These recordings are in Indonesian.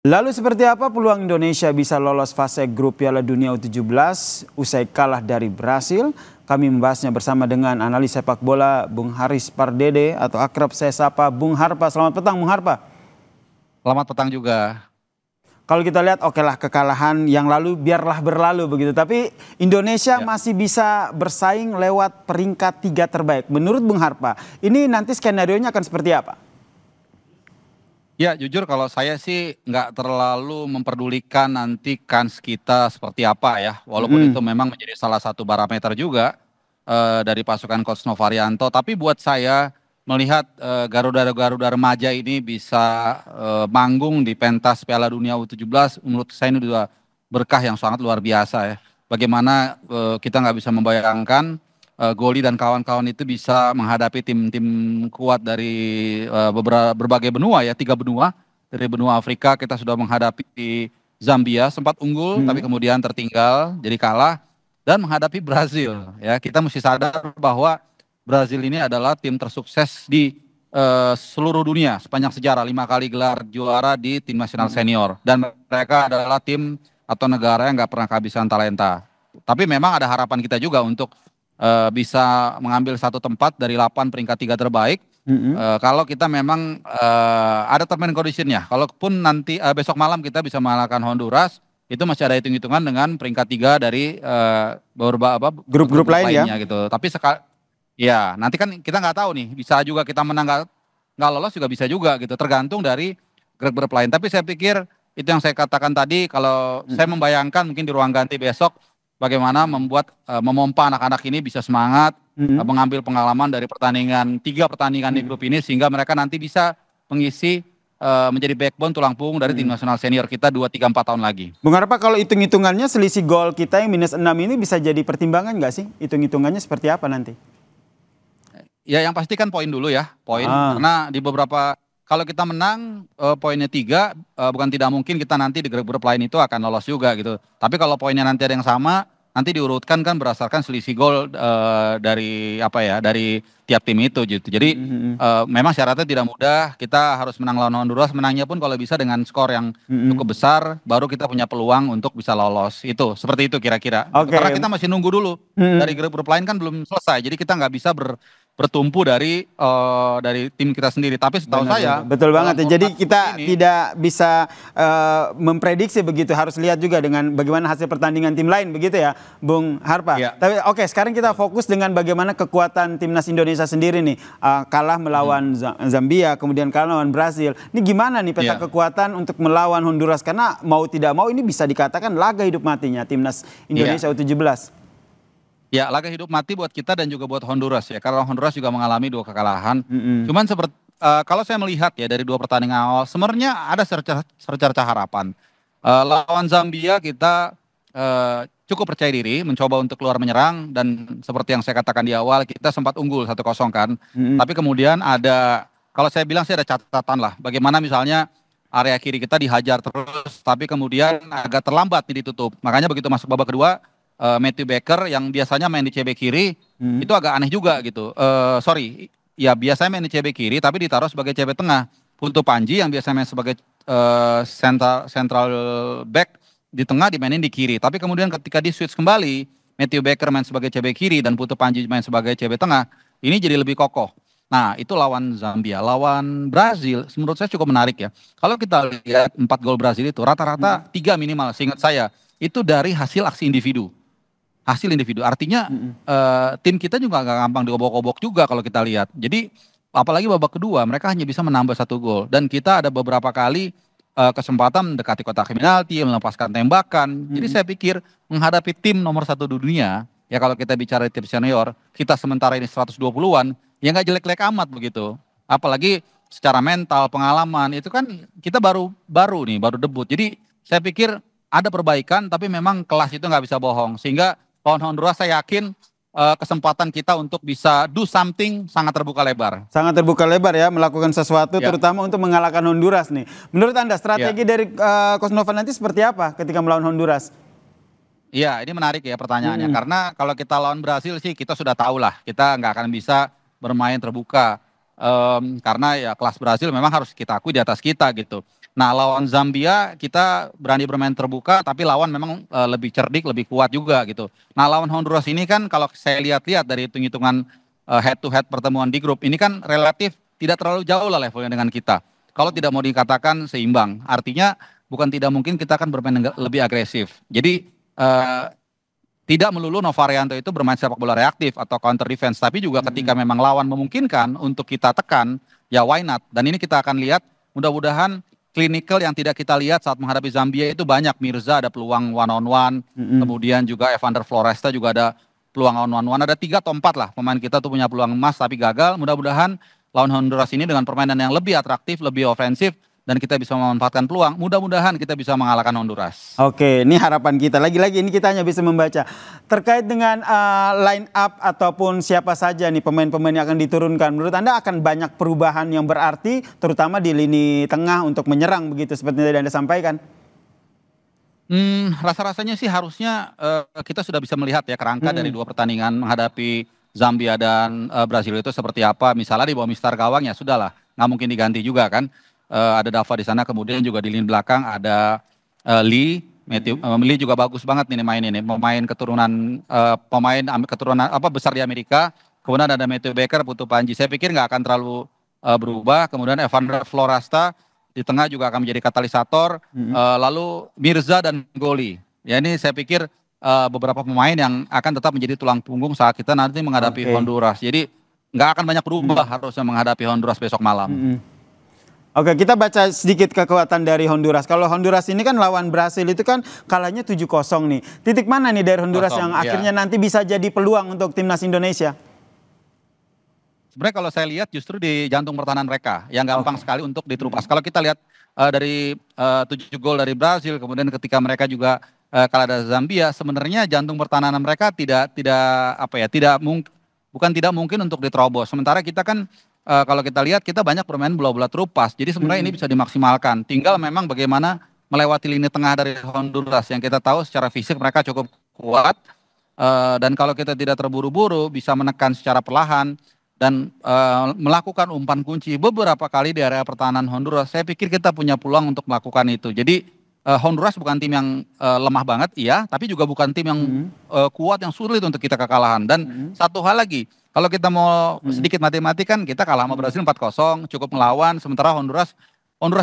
Lalu seperti apa peluang Indonesia bisa lolos fase grup Piala Dunia U17 usai kalah dari Brasil? Kami membahasnya bersama dengan analis sepak bola Bung Haris Pardede atau akrab saya sapa Bung Harpa. Selamat petang Bung Harpa. Selamat petang juga. Kalau kita lihat oke lah kekalahan yang lalu biarlah berlalu begitu. Tapi Indonesia masih bisa bersaing lewat peringkat 3 terbaik. Menurut Bung Harpa ini nanti skenario-nya akan seperti apa? Ya jujur kalau saya sih nggak terlalu memperdulikan nanti kans kita seperti apa ya. Walaupun itu memang menjadi salah satu parameter juga dari pasukan Coach Novarianto. Tapi buat saya melihat Garuda-Garuda remaja ini bisa manggung di pentas Piala Dunia U17. Menurut saya ini sudah berkah yang sangat luar biasa ya. Bagaimana kita nggak bisa membayangkan Goli dan kawan-kawan itu bisa menghadapi tim-tim kuat dari berbagai benua ya, 3 benua. Dari benua Afrika kita sudah menghadapi Zambia, sempat unggul tapi kemudian tertinggal jadi kalah dan menghadapi Brazil ya. Kita mesti sadar bahwa Brazil ini adalah tim tersukses di seluruh dunia sepanjang sejarah, 5 kali gelar juara di tim nasional senior dan mereka adalah tim atau negara yang nggak pernah kehabisan talenta. Tapi memang ada harapan kita juga untuk bisa mengambil satu tempat dari 8 peringkat 3 terbaik. Kalau kita memang ada term and condition-nya. Kalaupun nanti besok malam kita bisa mengalahkan Honduras, itu masih ada hitung-hitungan dengan peringkat 3 dari beberapa Grup-grup lainnya gitu. Tapi ya nanti kan kita nggak tahu nih, bisa juga kita menang nggak lolos juga bisa juga gitu. Tergantung dari grup-grup lain. Tapi saya pikir itu yang saya katakan tadi, kalau saya membayangkan mungkin di ruang ganti besok bagaimana membuat memompa anak-anak ini bisa semangat mengambil pengalaman dari 3 pertandingan di grup ini sehingga mereka nanti bisa mengisi menjadi backbone tulang punggung dari tim nasional senior kita 2, 3, 4 tahun lagi. Bung Harpa, kalau hitung-hitungannya selisih gol kita yang -6 ini bisa jadi pertimbangan nggak sih? Hitung-hitungannya seperti apa nanti? Ya yang pasti kan poin dulu ya, poin. Karena di beberapa, kalau kita menang poinnya 3, bukan tidak mungkin kita nanti di grup-grup lain itu akan lolos juga gitu. Tapi kalau poinnya nanti ada yang sama, nanti diurutkan kan berdasarkan selisih gol dari dari tiap tim itu gitu. Jadi memang syaratnya tidak mudah. Kita harus menang lawan Honduras. Menangnya pun kalau bisa dengan skor yang cukup besar, baru kita punya peluang untuk bisa lolos. Itu seperti itu kira-kira. Karena kita masih nunggu dulu. Dari grup-grup lain kan belum selesai. Jadi kita nggak bisa bertumpu dari tim kita sendiri. Tapi setahu saya betul banget ya. Jadi kita tidak bisa memprediksi begitu. Harus lihat juga dengan bagaimana hasil pertandingan tim lain begitu ya, Bung Harpa. Tapi oke, sekarang kita fokus dengan bagaimana kekuatan timnas Indonesia sendiri nih. Kalah melawan Zambia, kemudian kalah melawan Brasil. Ini gimana nih peta kekuatan untuk melawan Honduras? Karena mau tidak mau ini bisa dikatakan laga hidup matinya timnas Indonesia U17. Ya, laga hidup mati buat kita dan juga buat Honduras ya. Karena Honduras juga mengalami 2 kekalahan. Cuman seperti kalau saya melihat ya dari 2 pertandingan awal, sebenarnya ada secerca harapan. Lawan Zambia kita cukup percaya diri, mencoba untuk keluar menyerang dan seperti yang saya katakan di awal kita sempat unggul 1-0 kan. Tapi kemudian kalau saya bilang sih ada catatan lah. Bagaimana misalnya area kiri kita dihajar terus, tapi kemudian agak terlambat ditutup. Makanya begitu masuk babak kedua, Matthew Baker yang biasanya main di CB kiri itu agak aneh juga gitu. Ya biasanya main di CB kiri tapi ditaruh sebagai CB tengah. Putu Panji yang biasanya main sebagai central back di tengah dimainin di kiri. Tapi kemudian ketika di switch kembali, Matthew Baker main sebagai CB kiri dan Putu Panji main sebagai CB tengah, ini jadi lebih kokoh. Nah itu lawan Zambia. Lawan Brazil menurut saya cukup menarik ya. Kalau kita lihat 4 gol Brazil itu rata-rata 3 minimal seingat saya itu dari hasil aksi individu. Artinya tim kita juga gak gampang diobok-obok juga kalau kita lihat. Jadi apalagi babak kedua mereka hanya bisa menambah 1 gol. Dan kita ada beberapa kali kesempatan mendekati kotak penalti, melepaskan tembakan. Jadi saya pikir menghadapi tim nomor 1 dunia, ya kalau kita bicara tim senior, kita sementara ini 120-an, ya gak jelek-jelek amat begitu. Apalagi secara mental, pengalaman, itu kan kita baru debut. Jadi saya pikir ada perbaikan tapi memang kelas itu gak bisa bohong. Sehingga lawan Honduras saya yakin kesempatan kita untuk bisa do something sangat terbuka lebar. Sangat terbuka lebar ya, melakukan sesuatu terutama untuk mengalahkan Honduras nih. Menurut Anda strategi dari Coach Nova nanti seperti apa ketika melawan Honduras? Iya, ini menarik ya pertanyaannya. Karena kalau kita lawan Brasil sih kita sudah tahu lah, kita nggak akan bisa bermain terbuka. Karena ya kelas Brasil memang harus kita akui di atas kita gitu. Nah, lawan Zambia kita berani bermain terbuka, tapi lawan memang lebih cerdik, lebih kuat juga gitu. Nah, lawan Honduras ini kan kalau saya lihat-lihat dari hitung-hitungan head to head pertemuan di grup ini kan relatif tidak terlalu jauh lah levelnya dengan kita. Kalau tidak mau dikatakan seimbang, artinya bukan tidak mungkin kita akan bermain lebih agresif. Jadi tidak melulu Novarianto itu bermain sepak bola reaktif atau counter defense, tapi juga ketika memang lawan memungkinkan untuk kita tekan, ya why not? Dan ini kita akan lihat mudah-mudahan clinical yang tidak kita lihat saat menghadapi Zambia itu banyak. Mirza ada peluang one on one, kemudian juga Evander Floresta juga ada peluang one on one. Ada 3 atau 4 lah pemain kita tuh punya peluang emas tapi gagal. Mudah-mudahan lawan Honduras ini dengan permainan yang lebih atraktif, lebih ofensif, dan kita bisa memanfaatkan peluang, mudah-mudahan kita bisa mengalahkan Honduras. Oke, ini harapan kita. Lagi-lagi ini kita hanya bisa membaca. Terkait dengan line up ataupun siapa saja nih pemain-pemain yang akan diturunkan, menurut Anda akan banyak perubahan yang berarti, terutama di lini tengah untuk menyerang begitu seperti yang tadi Anda sampaikan? Rasa-rasanya sih harusnya kita sudah bisa melihat ya kerangka dari 2 pertandingan menghadapi Zambia dan Brasil itu seperti apa. Misalnya di bawah mistar gawang ya sudahlah, nggak mungkin diganti juga kan. Ada Dava di sana, kemudian juga di lini belakang ada Lee. Lee juga bagus banget nih main ini, pemain keturunan besar di Amerika. Kemudian ada Matthew Baker, Putu Panji. Saya pikir nggak akan terlalu berubah. Kemudian Evander Floresta di tengah juga akan menjadi katalisator. Lalu Mirza dan Goli. Ya ini saya pikir beberapa pemain yang akan tetap menjadi tulang punggung saat kita nanti menghadapi Honduras. Jadi nggak akan banyak berubah harusnya menghadapi Honduras besok malam. Oke, kita baca sedikit kekuatan dari Honduras. Kalau Honduras ini kan lawan Brasil itu kan kalahnya 7-0 nih. Titik mana nih dari Honduras yang akhirnya nanti bisa jadi peluang untuk timnas Indonesia? Sebenarnya kalau saya lihat justru di jantung pertahanan mereka yang gampang sekali untuk diterupas. Kalau kita lihat dari 7 gol dari Brasil, kemudian ketika mereka juga kalah dari Zambia, sebenarnya jantung pertahanan mereka bukan tidak mungkin untuk diterobos. Sementara kita kan kalau kita lihat kita banyak bermain bola-bola terupas. Jadi sebenarnya ini bisa dimaksimalkan. Tinggal memang bagaimana melewati lini tengah dari Honduras yang kita tahu secara fisik mereka cukup kuat. Dan kalau kita tidak terburu-buru bisa menekan secara perlahan dan melakukan umpan kunci beberapa kali di area pertahanan Honduras. Saya pikir kita punya peluang untuk melakukan itu. Jadi Honduras bukan tim yang lemah banget, iya, tapi juga bukan tim yang kuat yang sulit untuk kita kekalahan. Dan satu hal lagi, kalau kita mau sedikit matematik kan kita kalah sama Brasil 4-0, cukup melawan. Sementara Honduras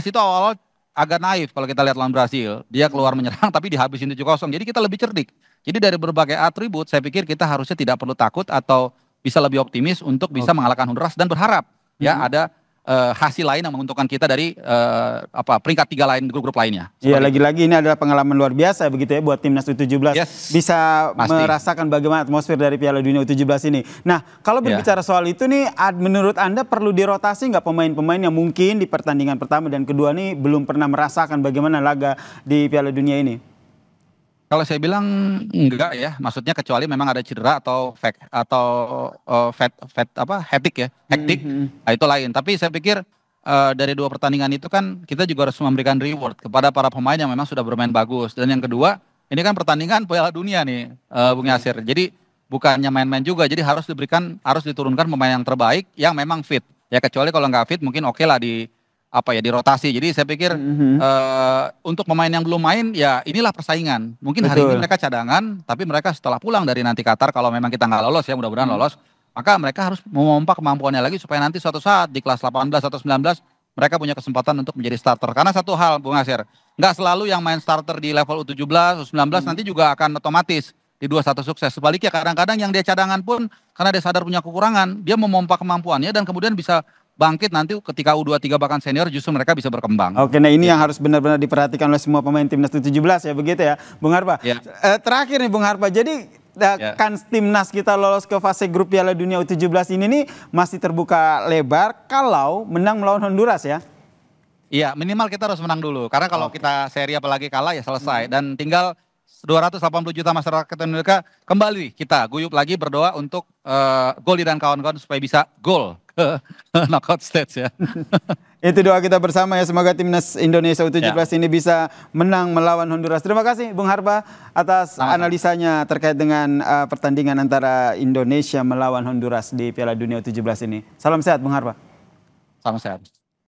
itu awal-awal agak naif kalau kita lihat lawan Brasil. Dia keluar menyerang tapi dihabisin 7-0. Jadi kita lebih cerdik. Jadi dari berbagai atribut saya pikir kita harusnya tidak perlu takut atau bisa lebih optimis untuk bisa mengalahkan Honduras dan berharap ya ada hasil lain yang menguntungkan kita dari peringkat 3 lain grup-grup lainnya. Iya, lagi-lagi ini adalah pengalaman luar biasa begitu ya buat timnas U17 bisa merasakan bagaimana atmosfer dari Piala Dunia U17 ini. Nah, kalau berbicara soal itu nih, menurut Anda perlu dirotasi nggak pemain-pemain yang mungkin di pertandingan pertama dan kedua nih belum pernah merasakan bagaimana laga di Piala Dunia ini? Kalau saya bilang enggak ya, maksudnya kecuali memang ada cedera atau hektik. Nah, itu lain. Tapi saya pikir dari 2 pertandingan itu kan kita juga harus memberikan reward kepada para pemain yang memang sudah bermain bagus. Dan yang kedua, ini kan pertandingan Piala Dunia nih, Bung Yasir. Jadi bukannya main-main juga, jadi harus diturunkan pemain yang terbaik yang memang fit. Ya kecuali kalau nggak fit mungkin oke lah dirotasi. Jadi saya pikir untuk pemain yang belum main ya inilah persaingan. Mungkin hari ini mereka cadangan, tapi mereka setelah pulang dari nanti Qatar kalau memang kita nggak lolos ya mudah-mudahan lolos, maka mereka harus memompa kemampuannya lagi supaya nanti suatu saat di kelas 18 atau 19 mereka punya kesempatan untuk menjadi starter. Karena satu hal Bung Nasir, nggak selalu yang main starter di level U17, U19 nanti juga akan otomatis di 21 sukses. Sebaliknya kadang-kadang yang dia cadangan pun karena dia sadar punya kekurangan, dia memompa kemampuannya dan kemudian bisa bangkit nanti ketika U23 bahkan senior justru mereka bisa berkembang. Oke, nah ini yang harus benar-benar diperhatikan oleh semua pemain timnas U17 ya begitu ya, Bung Harpa. Terakhir nih Bung Harpa, jadi kan timnas kita lolos ke fase grup Piala Dunia U17 ini nih masih terbuka lebar kalau menang melawan Honduras ya? Iya, minimal kita harus menang dulu. Karena kalau kita seri apalagi kalah ya selesai. Dan tinggal 280 juta masyarakat Indonesia kembali kita guyup lagi berdoa untuk Goli dan kawan-kawan supaya bisa gol ke knockout stage ya. Itu doa kita bersama ya, semoga timnas Indonesia U17 ini bisa menang melawan Honduras. Terima kasih Bung Harpa atas analisanya terkait dengan pertandingan antara Indonesia melawan Honduras di Piala Dunia U17 ini. Salam sehat Bung Harpa. Salam sehat.